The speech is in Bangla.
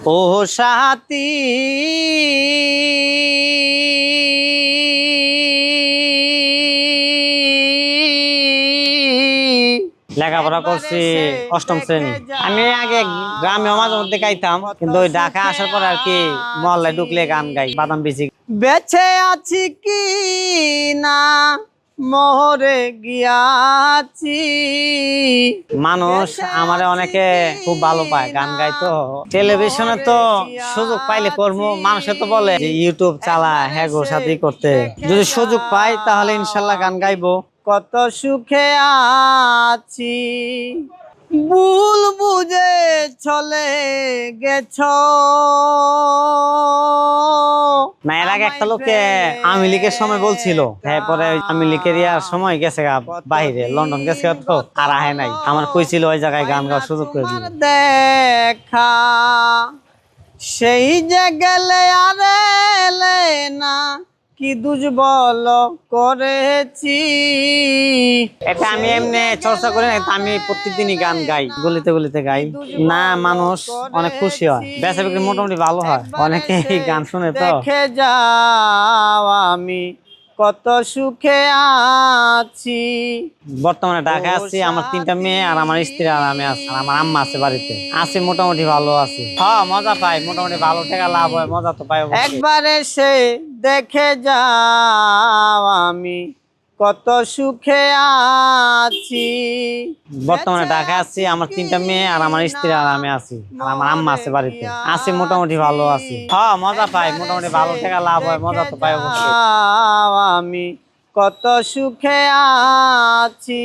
ও সাথী লেখাপড়া করছি অষ্টম শ্রেণী। আমি আগে গ্রামে মাঝে মধ্যে গাইতাম, কিন্তু ওই ঢাকা আসার পর আর কি মহল্লায় ঢুকলে গান গাই। বাদাম বেশি বেঁচে আছি কি না মোহরে গিয়াছি। মানুষ আমারে অনেকে খুব ভালো পায়, গান গাইতো। টেলিভিশনে তো সুযোগ পাইলে কর্ম, মানুষে তো বলে যে ইউটিউব চালা হ্যাঁ গো সাথী করতে। যদি সুযোগ পাই তাহলে ইনশাল্লাহ গান গাইবো। কত সুখে আছি ভুল বুঝে চলে গেছ। না এর আগে একটা লোকে আওয়ামী লীগের সময় বলছিল, তারপরে আওয়ামী লীগের ইয়ার সময় গেছে বাইরে, লন্ডন গেছে তো আর আহে নাই। আমার কইছিল ওই জায়গায় গান গাওয়ার সুযোগ করে দিল। দেখা সেই যে গেলে আর এলে না, কি দুর্বল করেছি। এটা আমি এমনি চর্চা করি না, আমি প্রত্যেকদিনই গান গাই, গলিতে গলিতে গাই। না মানুষ অনেক খুশি হয়, বেচা বিক্রি মোটামুটি ভালো হয়, অনেকে গান শুনে তো। দেখে যাও আমি কত সুখে আছি। বর্তমানে ঢাকা আছি, আমার 3টা মেয়ে আর আমার স্ত্রী আর আমি আছি, আর আমার আম্মা আছে বাড়িতে। আছি মোটামুটি ভালো আছি। হ্যাঁ মজা পাই, মোটামুটি ভালো টাকা লাভ হয়, মজা তো পাই। একবার এসে দেখে যাও আমি কত সুখে আছি। বর্তমানে ঢাকা আছি, আমার 3টা মেয়ে আর আমার স্ত্রী আর আমি আছি, আর আমার আম্মা আছে বাড়িতে। আছি মোটামুটি ভালো আছি। হ্যাঁ মজা পাই, মোটামুটি ভালো টাকা লাভ হয়, মজা তো পাই অবশ্যই। আমি কত সুখে আছি।